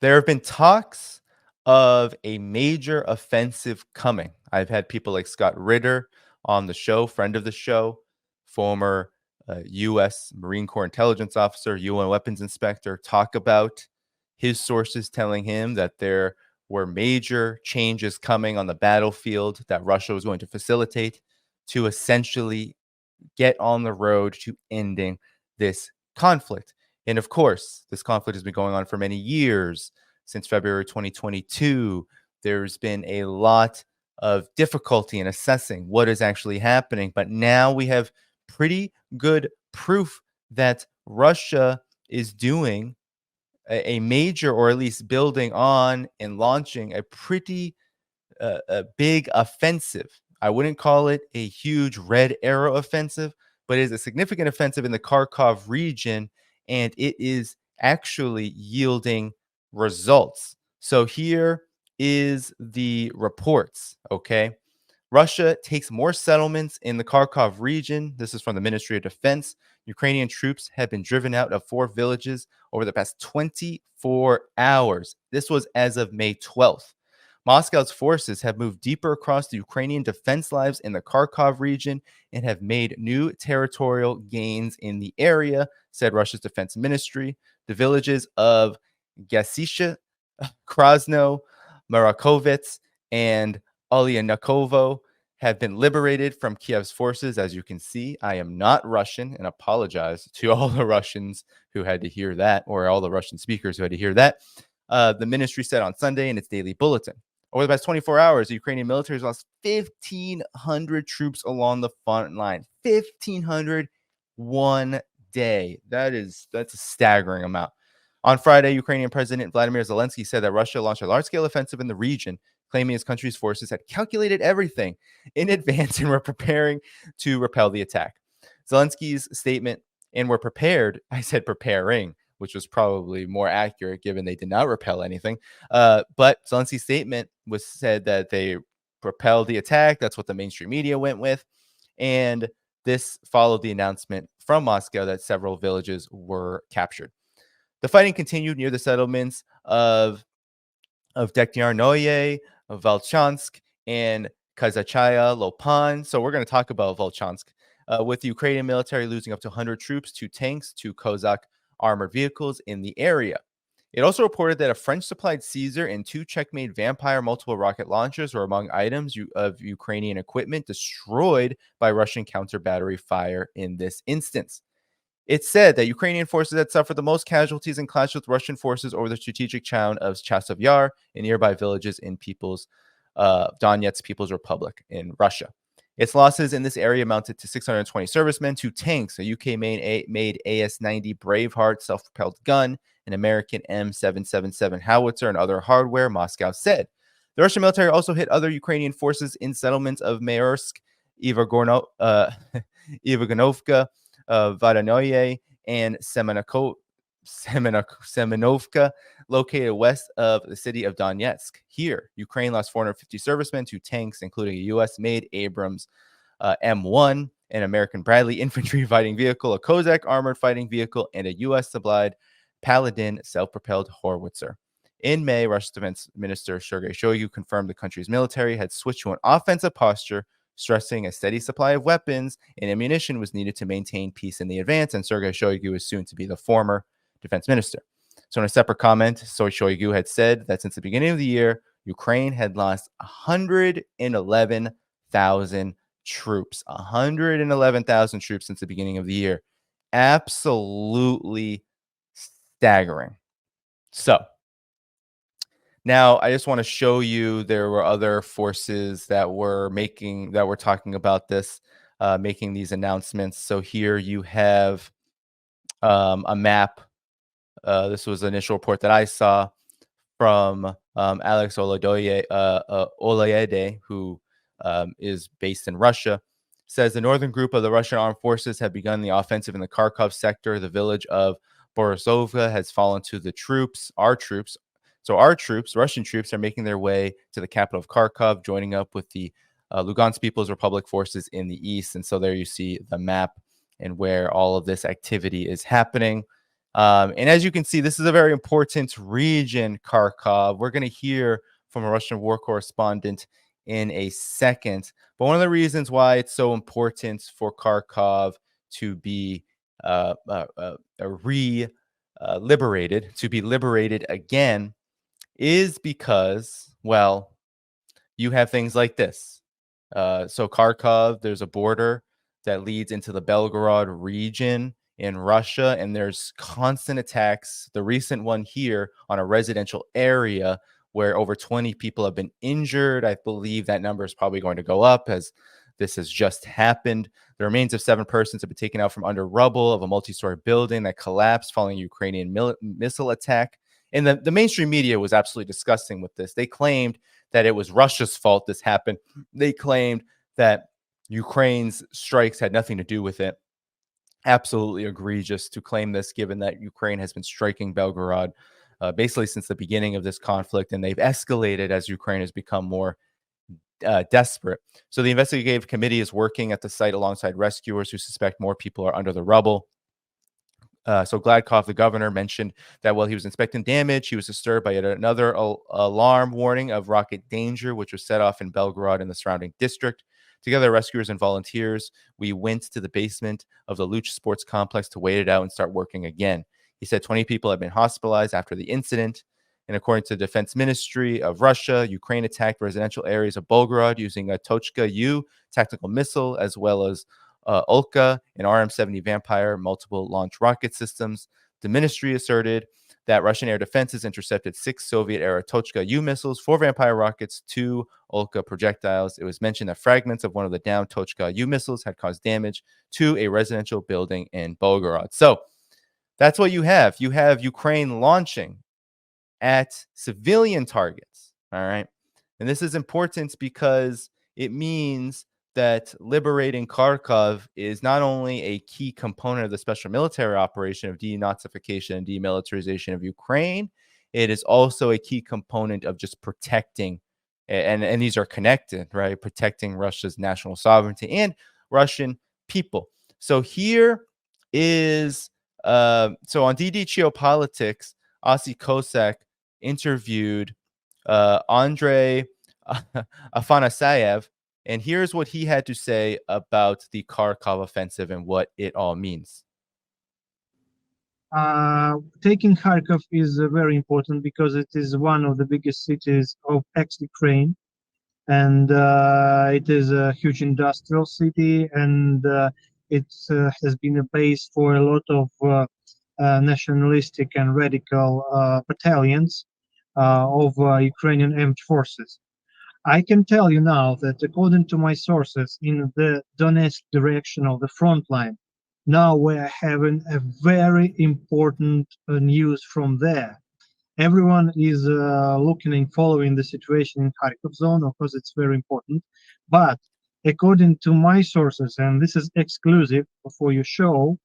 There have been talks of a major offensive coming. I've had people like Scott Ritter on the show, friend of the show, former U.S. Marine Corps intelligence officer, UN weapons inspector, talk about his sources telling him that there were major changes coming on the battlefield that Russia was going to facilitate to essentially get on the road to ending this conflict. And of course, this conflict has been going on for many years. Since February 2022, there's been a lot of difficulty in assessing what is actually happening. But now we have pretty good proof that Russia is doing a major, or at least building on and launching a pretty a big offensive. I wouldn't call it a huge red arrow offensive, but it is a significant offensive in the Kharkov region, and it is actually yielding results. So here is the reports, okay? Russia takes more settlements in the Kharkov region. This is from the Ministry of Defense. Ukrainian troops have been driven out of 4 villages over the past 24 hours. This was as of May 12th. Moscow's forces have moved deeper across the Ukrainian defense lines in the Kharkov region and have made new territorial gains in the area, said Russia's defense ministry. The villages of Gasisha, Krasno, Marakovets, and Olyanukovo have been liberated from Kiev's forces. As you can see, I am not Russian, and apologize to all the Russians who had to hear that, or all the Russian speakers who had to hear that. The ministry said on Sunday in its daily bulletin. Over the past 24 hours, the Ukrainian military has lost 1,500 troops along the front line. 1,500 one day. That's a staggering amount. On Friday, Ukrainian President Vladimir Zelensky said that Russia launched a large-scale offensive in the region, claiming his country's forces had calculated everything in advance and were preparing to repel the attack. Zelensky's statement, and were prepared, I said preparing, which was probably more accurate given they did not repel anything. But Zelensky's statement was said that they propelled the attack. That's what the mainstream media went with. And this followed the announcement from Moscow that several villages were captured. The fighting continued near the settlements of Dektyarnoye, Volchansk, and Kazachaya Lopan. So we're going to talk about Volchansk, with the Ukrainian military losing up to 100 troops, 2 tanks, 2 Kozak armored vehicles in the area. It also reported that a French-supplied Caesar and 2 Czech-made Vampire multiple rocket launchers were among items of Ukrainian equipment destroyed by Russian counter-battery fire in this instance. It said that Ukrainian forces had suffered the most casualties in clash with Russian forces over the strategic town of Chasov Yar and nearby villages in Donetsk People's Republic in Russia. Its losses in this area amounted to 620 servicemen, 2 tanks, a UK-made AS-90 Braveheart self-propelled gun, an American M777 howitzer, and other hardware, Moscow said. The Russian military also hit other Ukrainian forces in settlements of Maersk, Ivagonovka, Vadanoye, and Semenovka, located west of the city of Donetsk. Here, Ukraine lost 450 servicemen, 2 tanks, including a U.S.-made Abrams M1, an American Bradley infantry fighting vehicle, a Kozak armored fighting vehicle, and a U.S.-supplied Paladin self-propelled howitzer. In May, Russia's defense minister Sergei Shoigu confirmed the country's military had switched to an offensive posture, stressing a steady supply of weapons and ammunition was needed to maintain peace in the advance, and Sergei Shoigu is soon to be the former defense minister. So in a separate comment, Shoigu had said that since the beginning of the year, Ukraine had lost 111,000 troops. 111,000 troops since the beginning of the year. Absolutely staggering. So now, I just want to show you there were other forces that were talking about this, making these announcements. So here you have a map. This was the initial report that I saw from Alex Olayede, who is based in Russia. Says the northern group of the Russian armed forces have begun the offensive in the Kharkov sector. The village of Borisovka has fallen to the troops, our troops. So our troops, Russian troops, are making their way to the capital of Kharkov, joining up with the Lugansk People's Republic forces in the east. And so there you see the map and where all of this activity is happening. And as you can see, this is a very important region, Kharkov. We're going to hear from a Russian war correspondent in a second. But one of the reasons why it's so important for Kharkov to be liberated, to be liberated again, is because, well, you have things like this. So Kharkov, there's a border that leads into the Belgorod region in Russia, and there's constant attacks. The recent one here on a residential area where over 20 people have been injured. I believe that number is probably going to go up as this has just happened. The remains of 7 persons have been taken out from under rubble of a multi-story building that collapsed following a Ukrainian missile attack. And the mainstream media was absolutely disgusting with this. They claimed that it was Russia's fault this happened. They claimed that Ukraine's strikes had nothing to do with it. Absolutely egregious to claim this, given that Ukraine has been striking Belgorod basically since the beginning of this conflict, and they've escalated as Ukraine has become more desperate. So the investigative committee is working at the site alongside rescuers who suspect more people are under the rubble. So Gladkov, the governor, mentioned that while he was inspecting damage, he was disturbed by yet another alarm warning of rocket danger, which was set off in Belgorod and the surrounding district. Together, rescuers and volunteers, we went to the basement of the Luch Sports Complex to wait it out and start working again. He said 20 people have been hospitalized after the incident. And according to the Defense Ministry of Russia, Ukraine attacked residential areas of Belgorod using a Tochka U tactical missile, as well as Ulka, an RM-70 Vampire, multiple launch rocket systems. The ministry asserted that Russian air defenses intercepted 6 Soviet-era Tochka U missiles, 4 Vampire rockets, 2 Ulka projectiles. It was mentioned that fragments of one of the downed Tochka U missiles had caused damage to a residential building in Belgorod. So that's what you have. You have Ukraine launching at civilian targets, all right? And this is important because it means that liberating Kharkov is not only a key component of the special military operation of denazification and demilitarization of Ukraine, it is also a key component of just protecting, and these are connected, right? Protecting Russia's national sovereignty and Russian people. So here is, so on DD Geopolitics, Asi Kosak interviewed Andrei Afanasayev, and here's what he had to say about the Kharkov offensive and what it all means. Taking Kharkov is very important because it is one of the biggest cities of ex-Ukraine, and it is a huge industrial city, and it has been a base for a lot of nationalistic and radical battalions of Ukrainian armed forces. I can tell you now that according to my sources in the Donetsk direction of the front line, now we're having a very important news from there. Everyone is looking and following the situation in Kharkov zone, of course it's very important. But according to my sources, and this is exclusive for your show,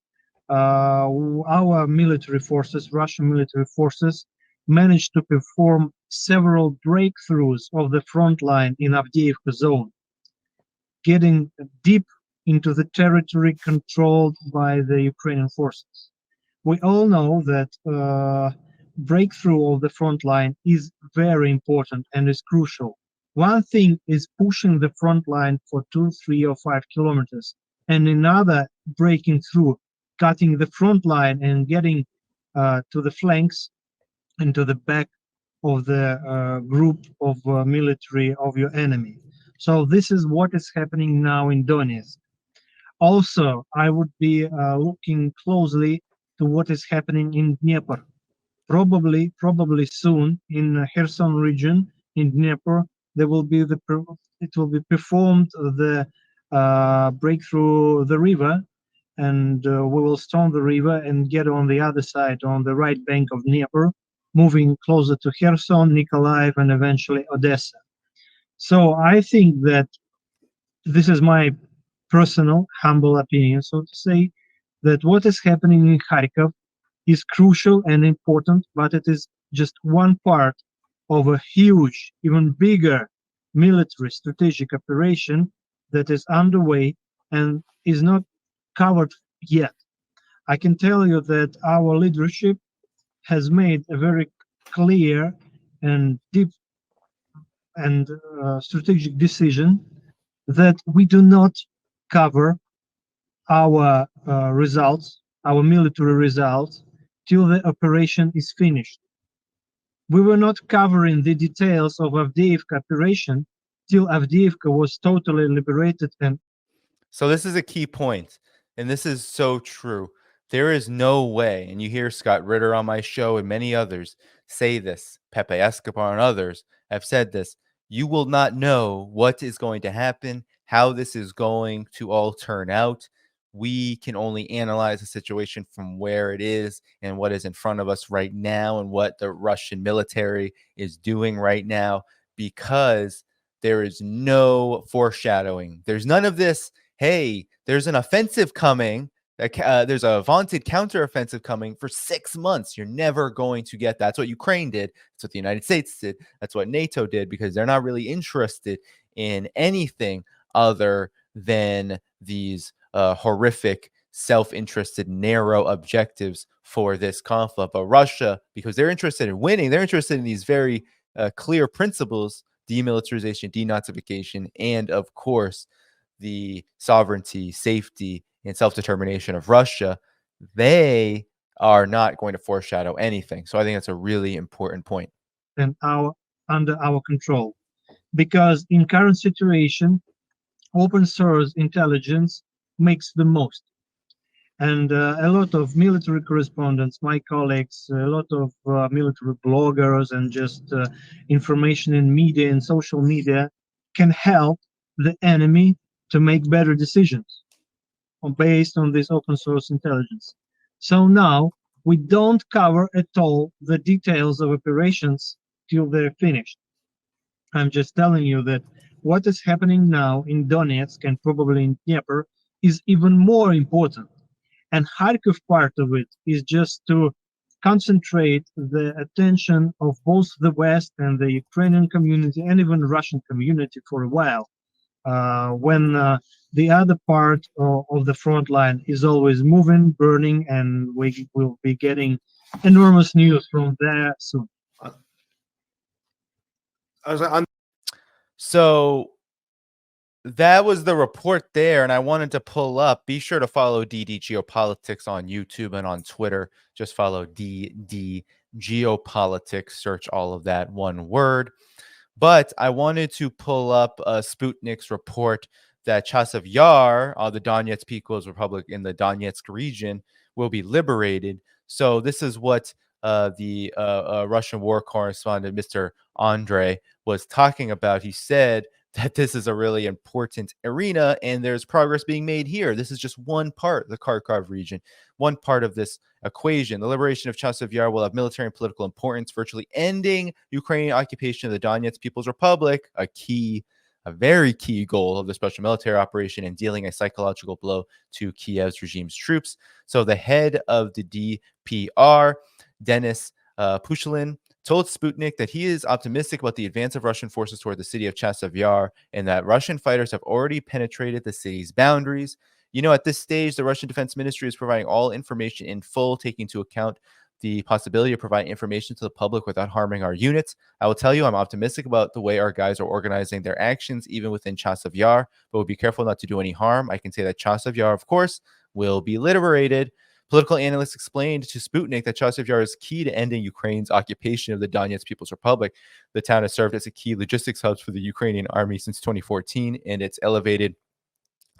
our military forces, Russian military forces, managed to perform several breakthroughs of the front line in Avdiivka zone, getting deep into the territory controlled by the Ukrainian forces. We all know that breakthrough of the front line is very important and is crucial. One thing is pushing the front line for 2, 3, or 5 kilometers, and another breaking through, cutting the front line and getting to the flanks and to the back of the group of military of your enemy. So this is what is happening now in Donetsk. Also, I would be looking closely to what is happening in Dnieper. Probably soon in Kherson region in Dnieper, there will be it will be performed the breakthrough the river, and we will storm the river and get on the other side, on the right bank of Dnieper, moving closer to Kherson, Nikolaev, and eventually Odessa. So I think that this is my personal, humble opinion, so to say, that what is happening in Kharkov is crucial and important, but it is just one part of a huge, even bigger military strategic operation that is underway and is not covered yet. I can tell you that our leadership has made a very clear and deep and strategic decision that we do not cover our results, our military results, till the operation is finished. We were not covering the details of Avdiivka operation till Avdiivka was totally liberated. And So this is a key point, and this is so true. There is no way, and you hear Scott Ritter on my show and many others say this, Pepe Escobar and others have said this. You will not know what is going to happen, how this is going to all turn out. We can only analyze the situation from where it is and what is in front of us right now and what the Russian military is doing right now, because there is no foreshadowing. There's none of this, hey, there's an offensive coming. There's a vaunted counteroffensive coming for 6 months. You're never going to get that. That's what Ukraine did. That's what the United States did. That's what NATO did, because they're not really interested in anything other than these horrific, self-interested, narrow objectives for this conflict. But Russia, because they're interested in winning, they're interested in these very clear principles: demilitarization, denazification, and of course, the sovereignty, safety, and self-determination of Russia. They are not going to foreshadow anything. So I think that's a really important point. and our under our control, because in current situation, open source intelligence makes the most. And a lot of military correspondents, my colleagues, a lot of military bloggers, and just information in media and social media can help the enemy to make better decisions based on this open source intelligence. So now we don't cover at all the details of operations till they're finished. I'm just telling you that what is happening now in Donetsk and probably in Dnieper is even more important. And Kharkov part of it is just to concentrate the attention of both the West and the Ukrainian community and even Russian community for a while, when the other part of the front line is always moving, burning, and we will be getting enormous news from there soon. So that was the report there, and I wanted to pull up. Be sure to follow DD Geopolitics on YouTube and on Twitter. Just follow DD Geopolitics. Search all of that, one word. But I wanted to pull up Sputnik's report that Chasov Yar, the Donetsk People's Republic in the Donetsk region, will be liberated. So this is what the Russian war correspondent, Mr. Andrei, was talking about. He said that this is a really important arena and there's progress being made here. This is just one part, the Kharkov region, one part of this equation. The liberation of Chasov Yar will have military and political importance, virtually ending Ukrainian occupation of the Donetsk People's Republic, a very key goal of the special military operation, and dealing a psychological blow to Kiev's regime's troops. So the head of the DPR, Denis Pushilin, told Sputnik that he is optimistic about the advance of Russian forces toward the city of Chasov Yar and that Russian fighters have already penetrated the city's boundaries. You know, at this stage, the Russian Defense Ministry is providing all information in full, taking into account the possibility of providing information to the public without harming our units. I will tell you, I'm optimistic about the way our guys are organizing their actions, even within Chasov Yar, but we'll be careful not to do any harm. I can say that Chasov Yar, of course, will be liberated. Political analysts explained to Sputnik that Chasov Yar is key to ending Ukraine's occupation of the Donetsk People's Republic. The town has served as a key logistics hub for the Ukrainian army since 2014, and its elevated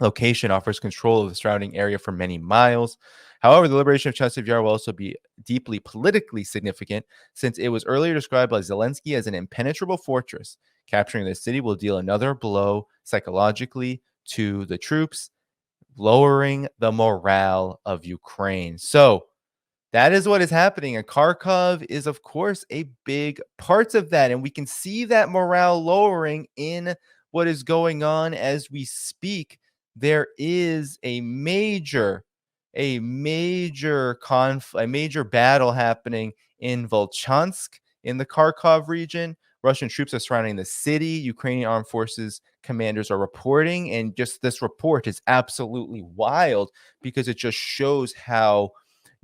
location offers control of the surrounding area for many miles. However, the liberation of Chasov Yar will also be deeply politically significant, since it was earlier described by Zelensky as an impenetrable fortress. Capturing the city will deal another blow psychologically to the troops, lowering the morale of Ukraine. So that is what is happening. And Kharkov is, of course, a big part of that. And we can see that morale lowering in what is going on as we speak. There is a major conflict, a major battle happening in Volchansk in the Kharkov region, Russian troops are surrounding the city. Ukrainian armed forces commanders are reporting, and just this report is absolutely wild because it just shows how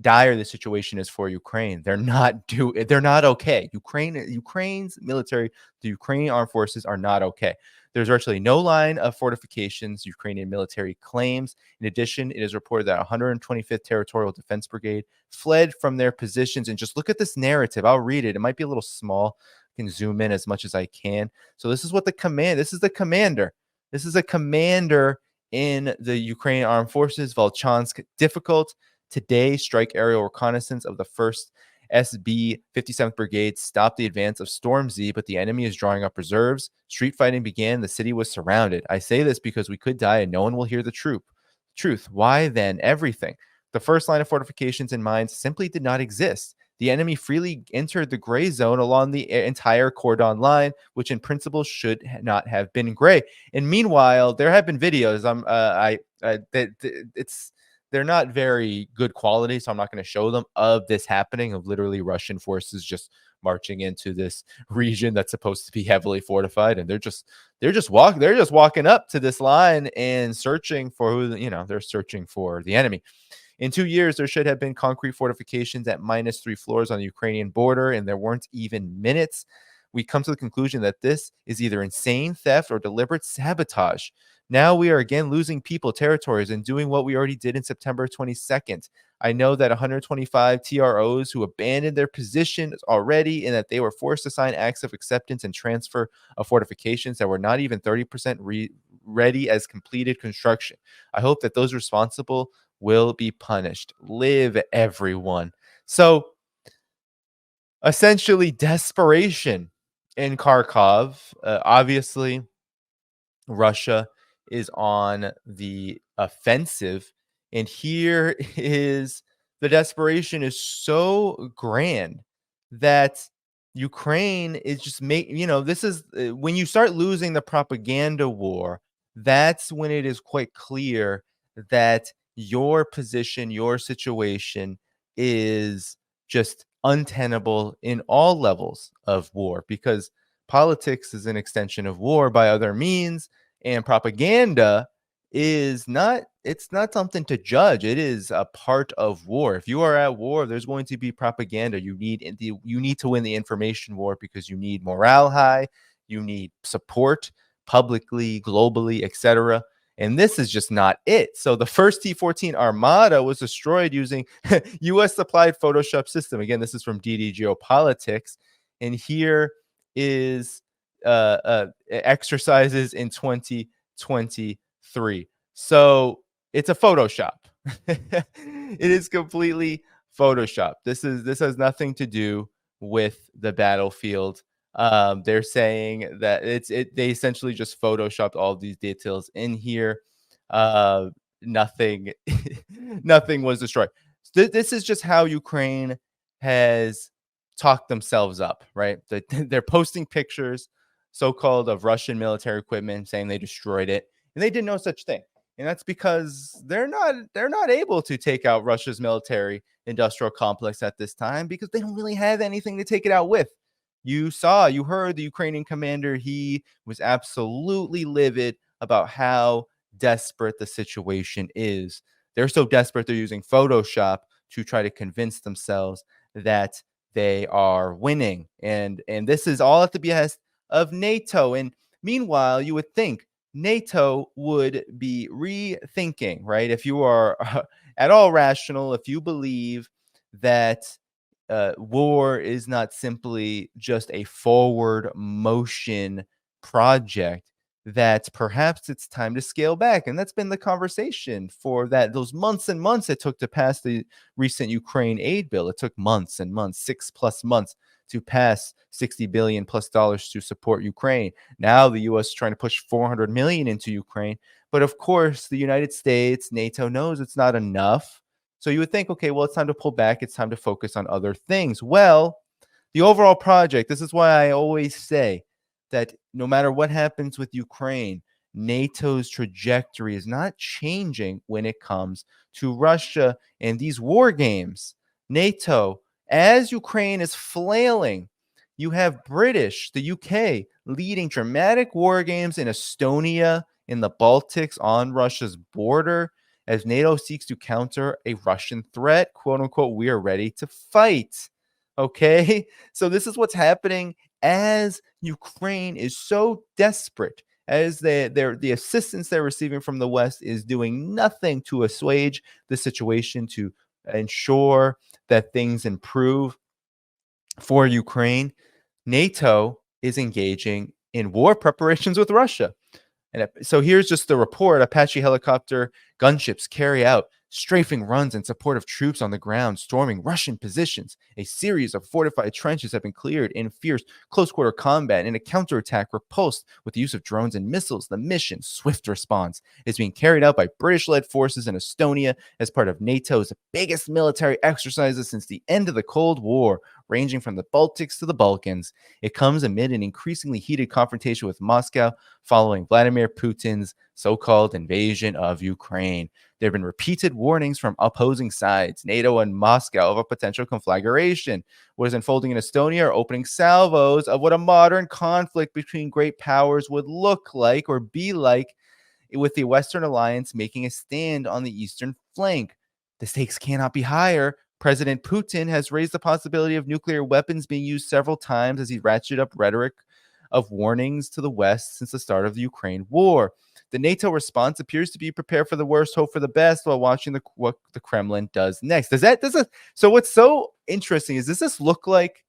dire the situation is for Ukraine. They're not okay. Ukraine's military, the Ukrainian armed forces are not okay. There's virtually no line of fortifications, Ukrainian military claims. In addition, it is reported that 125th Territorial Defense Brigade fled from their positions. And just look at this narrative. I'll read it. It might be a little small. I can zoom in as much as I can. So this is the commander. This is a commander in the Ukrainian armed forces, Volchansk. Difficult today, strike aerial reconnaissance of the 1st SB 57th Brigade stopped the advance of Storm Z, but the enemy is drawing up reserves. Street fighting began. The city was surrounded. I say this because we could die and no one will hear the truth. Why then everything? The first line of fortifications and mines simply did not exist. The enemy freely entered the gray zone along the entire cordon line, which in principle should not have been gray. And meanwhile, there have been videos. They're not very good quality, so I'm not going to show them, of this happening, of literally Russian forces just marching into this region that's supposed to be heavily fortified, and they're just walking up to this line and searching for they're searching for the enemy. In 2 years, there should have been concrete fortifications at -3 floors on the Ukrainian border, and there weren't even minutes. We come to the conclusion that this is either insane theft or deliberate sabotage. Now we are again losing people, territories, and doing what we already did in September 22nd. I know that 125 TROs who abandoned their positions already, and that they were forced to sign acts of acceptance and transfer of fortifications that were not even 30% ready as completed construction. I hope that those responsible will be punished. Live, everyone. So essentially, desperation in Kharkov. Obviously, Russia is on the offensive, and here is the desperation is so grand that Ukraine is just this is when you start losing the propaganda war, that's when it is quite clear that your position, your situation is just untenable in all levels of war, because politics is an extension of war by other means, and propaganda is not something to judge. It is a part of war. If you are at war, there's going to be propaganda. You need to win the information war because you need morale high, you need support publicly, globally, etc. And this is just not it. So the first T-14 Armada was destroyed using U.S. supplied Photoshop system. Again, this is from DD Geopolitics. And here is exercises in 2023. So it's a Photoshop. It is completely Photoshop. This has nothing to do with the battlefield. They're saying that they essentially just photoshopped all these details in here. Nothing nothing was destroyed. This is just how Ukraine has talked themselves up, right? They're posting pictures, so-called, of Russian military equipment, saying they destroyed it, and they did no such thing. And that's because they're not able to take out Russia's military industrial complex at this time, because they don't really have anything to take it out with. You heard the Ukrainian commander. He was absolutely livid about how desperate the situation is. They're so desperate, they're using Photoshop to try to convince themselves that they are winning. And this is all at the behest of NATO. And meanwhile, you would think NATO would be rethinking, right? If you are at all rational, if you believe that war is not simply just a forward motion project, that perhaps it's time to scale back. And that's been the conversation for those months and months it took to pass the recent Ukraine aid bill. It took months and months, 6+ months, to pass $60 billion+ to support Ukraine. Now the U.S. is trying to push $400 million into Ukraine. But of course, the United States, NATO knows it's not enough. So you would think, okay, well, it's time to pull back. It's time to focus on other things. Well, the overall project, this is why I always say that no matter what happens with Ukraine, NATO's trajectory is not changing when it comes to Russia and these war games. NATO, as Ukraine is flailing, You have British, the UK, leading dramatic war games in Estonia, in the Baltics, on Russia's border, as NATO seeks to counter a Russian threat. "Quote unquote, we are ready to fight." Okay. So this is what's happening as Ukraine is so desperate, as the assistance they're receiving from the West is doing nothing to assuage the situation, to ensure that things improve for Ukraine. NATO is engaging in war preparations with Russia. And so here's just the report. Apache helicopter gunships carry out strafing runs in support of troops on the ground, storming Russian positions. A series of fortified trenches have been cleared in fierce close-quarter combat, and a counterattack repulsed with the use of drones and missiles. The mission, swift response, is being carried out by British-led forces in Estonia as part of NATO's biggest military exercises since the end of the Cold War, ranging from the Baltics to the Balkans. It comes amid an increasingly heated confrontation with Moscow following Vladimir Putin's so-called invasion of Ukraine. There have been repeated warnings from opposing sides, NATO and Moscow, of a potential conflagration. What is unfolding in Estonia are opening salvos of what a modern conflict between great powers would look like or be like, with the Western alliance making a stand on the eastern flank. The stakes cannot be higher. President Putin has raised the possibility of nuclear weapons being used several times as he ratcheted up rhetoric of warnings to the West since the start of the Ukraine war. The NATO response appears to be prepare for the worst, hope for the best, while watching what the Kremlin does next. So what's so interesting is, does this look like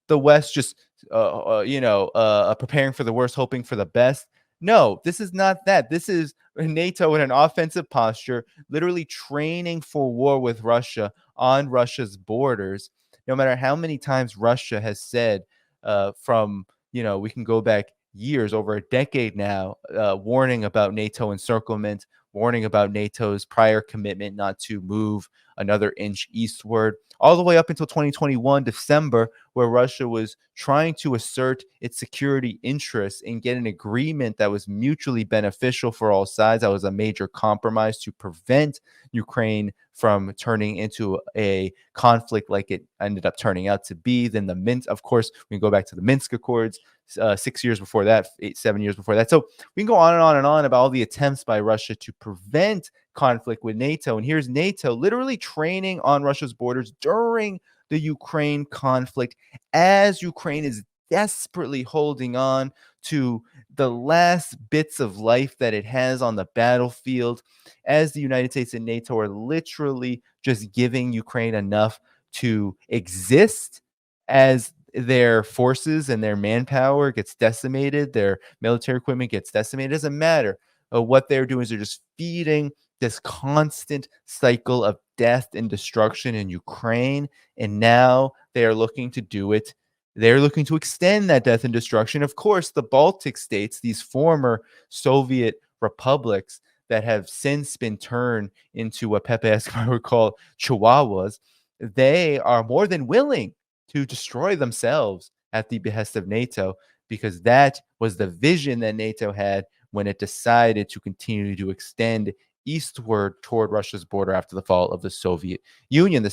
the West just preparing for the worst, hoping for the best? No, this is not that. This is NATO in an offensive posture, literally training for war with Russia on Russia's borders. No matter how many times Russia has said, we can go back years, over a decade now, warning about NATO encirclement, warning about NATO's prior commitment not to move another inch eastward, all the way up until 2021, December, where Russia was trying to assert its security interests and get an agreement that was mutually beneficial for all sides. That was a major compromise to prevent Ukraine from turning into a conflict like it ended up turning out to be. Then of course, we can go back to the Minsk Accords 6 years before that, 7 years before that. So we can go on and on and on about all the attempts by Russia to prevent conflict with NATO. And here's NATO literally training on Russia's borders during the Ukraine conflict, as Ukraine is desperately holding on to the last bits of life that it has on the battlefield, as the United States and NATO are literally just giving Ukraine enough to exist, as their forces and their manpower gets decimated, their military equipment gets decimated. It doesn't matter. What they're doing is they're just feeding this constant cycle of death and destruction in Ukraine. And now they are looking to do it. They're looking to extend that death and destruction. Of course, the Baltic states, these former Soviet republics that have since been turned into what Pepe Escobar would call chihuahuas, they are more than willing to destroy themselves at the behest of NATO, because that was the vision that NATO had when it decided to continue to extend eastward toward Russia's border after the fall of the Soviet Union.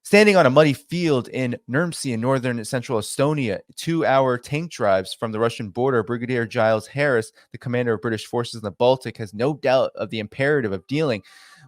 Standing on a muddy field in Nurmsi in northern central Estonia, 2-hour tank drives from the Russian border, Brigadier Giles Harris, the commander of British forces in the Baltic, has no doubt of the imperative of dealing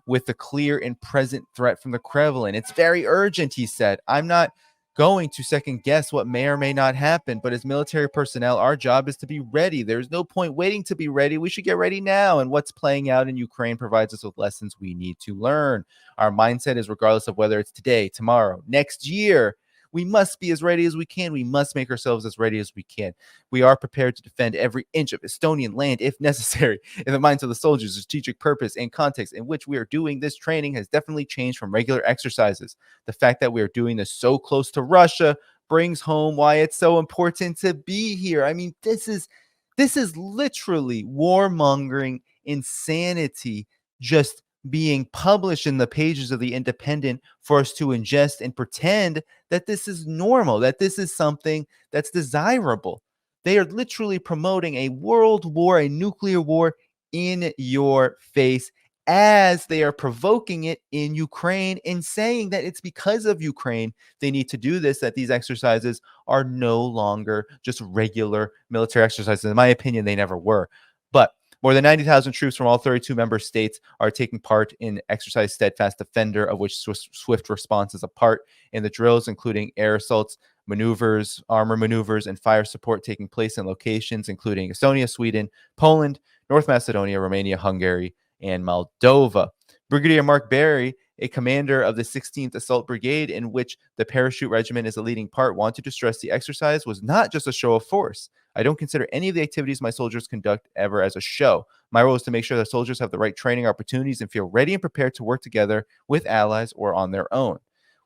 with the clear and present threat from the Kremlin. It's very urgent, he said. I'm not going to second guess what may or may not happen, but as military personnel, our job is to be ready. There's no point waiting to be ready. We should get ready now. And what's playing out in Ukraine provides us with lessons we need to learn. Our mindset is, regardless of whether it's today, tomorrow, next year, we must be as ready as we can. We must make ourselves as ready as we can. We are prepared to defend every inch of Estonian land if necessary. In the minds of the soldiers, the strategic purpose and context in which we are doing this training has definitely changed from regular exercises. The fact that we are doing this so close to Russia brings home why it's so important to be here. I mean, this is literally warmongering insanity just being published in the pages of the Independent for us to ingest and pretend that this is normal, that this is something that's desirable. They are literally promoting a world war, a nuclear war in your face as they are provoking it in Ukraine and saying that it's because of Ukraine they need to do this, that these exercises are no longer just regular military exercises. In my opinion, they never were. But more than 90,000 troops from all 32 member states are taking part in exercise Steadfast Defender, of which Swift Response is a part, in the drills, including air assaults, maneuvers, armor maneuvers, and fire support taking place in locations including Estonia, Sweden, Poland, North Macedonia, Romania, Hungary, and Moldova. Brigadier Mark Berry, a commander of the 16th Assault Brigade, in which the Parachute Regiment is a leading part, wanted to stress the exercise was not just a show of force. I don't consider any of the activities my soldiers conduct ever as a show. My role is to make sure that soldiers have the right training opportunities and feel ready and prepared to work together with allies or on their own.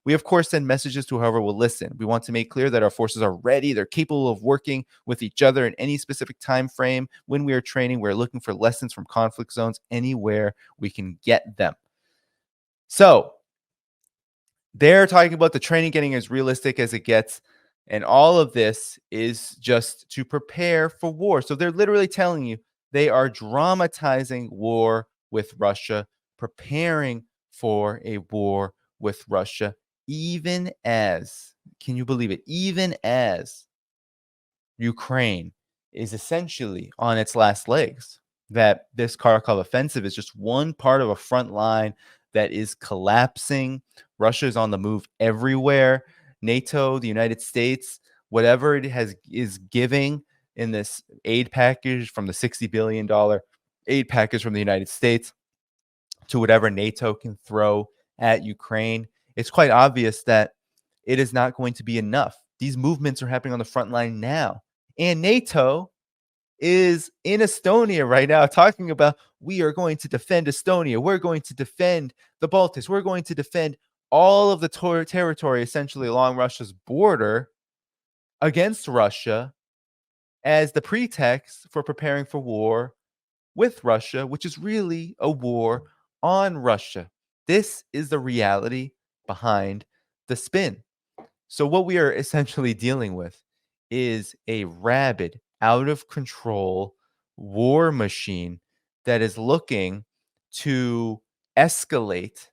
We, of course, send messages to whoever will listen. We want to make clear that our forces are ready. They're capable of working with each other in any specific time frame. When we are training, we're looking for lessons from conflict zones anywhere we can get them. So they're talking about the training getting as realistic as it gets. And all of this is just to prepare for war. So they're literally telling you they are dramatizing war with Russia, preparing for a war with Russia, even as, can you believe it? Even as Ukraine is essentially on its last legs, that this Kharkov offensive is just one part of a front line that is collapsing. Russia is on the move everywhere. NATO, the United States, whatever it is giving in this aid package, from the $60 billion aid package from the United States to whatever NATO can throw at Ukraine, it's quite obvious that it is not going to be enough. These movements are happening on the front line now. And NATO is in Estonia right now talking about, we are going to defend Estonia. We're going to defend the Baltics. We're going to defend all of the territory essentially along Russia's border against Russia as the pretext for preparing for war with Russia, which is really a war on Russia. This is the reality behind the spin. So what we are essentially dealing with is a rabid, out of control war machine that is looking to escalate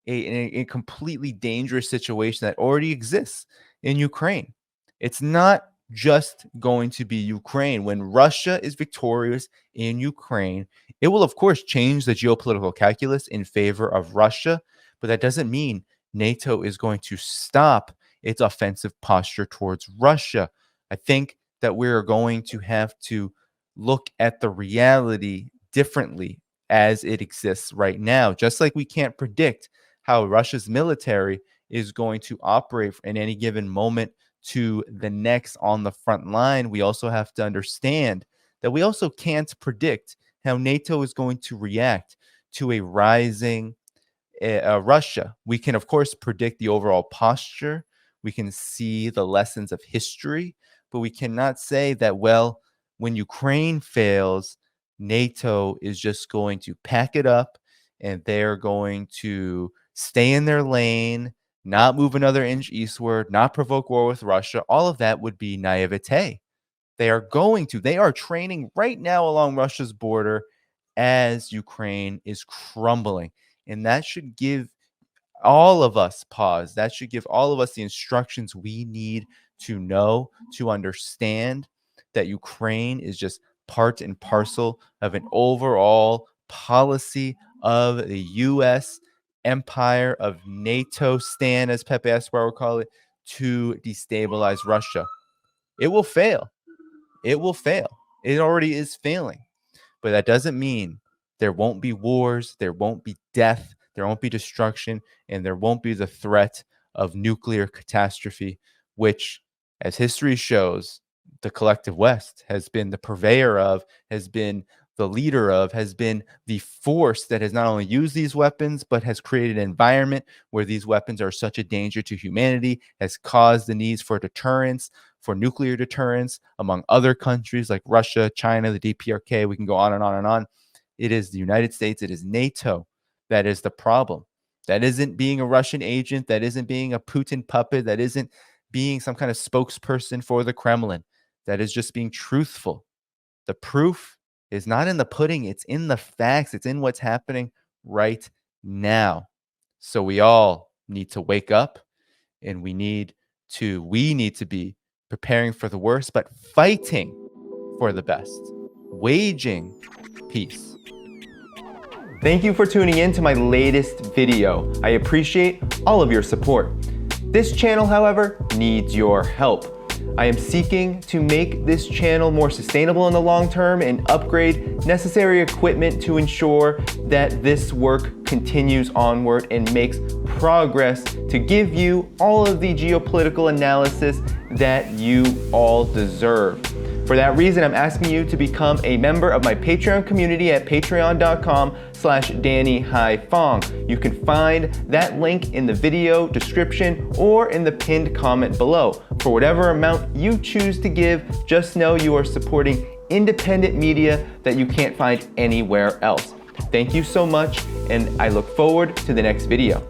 a completely dangerous situation that already exists in Ukraine. It's not just going to be Ukraine. When Russia is victorious in Ukraine, it will, of course, change the geopolitical calculus in favor of Russia, but that doesn't mean NATO is going to stop its offensive posture towards Russia. I think that we're going to have to look at the reality differently as it exists right now. Just like we can't predict how Russia's military is going to operate in any given moment to the next on the front line, we also have to understand that we also can't predict how NATO is going to react to a rising Russia. We can, of course, predict the overall posture. We can see the lessons of history, but we cannot say that, well, when Ukraine fails, NATO is just going to pack it up and they're going to stay in their lane, not move another inch eastward, not provoke war with Russia. All of that would be naivete. They are training right now along Russia's border as Ukraine is crumbling. And that should give all of us pause. That should give all of us the instructions we need to know, to understand that Ukraine is just part and parcel of an overall policy of the U.S. empire, of NATO stand, as Pepe Escobar would call it, to destabilize Russia. It will fail. It will fail. It already is failing. But that doesn't mean there won't be wars, there won't be death, there won't be destruction, and there won't be the threat of nuclear catastrophe, which, as history shows, the collective West has been the purveyor of, has been the leader of, has been the force that has not only used these weapons, but has created an environment where these weapons are such a danger to humanity, has caused the needs for deterrence, for nuclear deterrence among other countries like Russia, China, the DPRK. We can go on and on and on. It is the United States, it is NATO that is the problem. That isn't being a Russian agent, that isn't being a Putin puppet, that isn't being some kind of spokesperson for the Kremlin. That is just being truthful. The proof is not in the pudding, it's in the facts, it's in what's happening right now. So we all need to wake up, and we need to be preparing for the worst, but fighting for the best, waging peace. Thank you for tuning in to my latest video. I appreciate all of your support. This channel, however, needs your help. I am seeking to make this channel more sustainable in the long term and upgrade necessary equipment to ensure that this work continues onward and makes progress to give you all of the geopolitical analysis that you all deserve. For that reason, I'm asking you to become a member of my Patreon community at patreon.com/DannyDhaiphong. You can find that link in the video description or in the pinned comment below. For whatever amount you choose to give, just know you are supporting independent media that you can't find anywhere else. Thank you so much, and I look forward to the next video.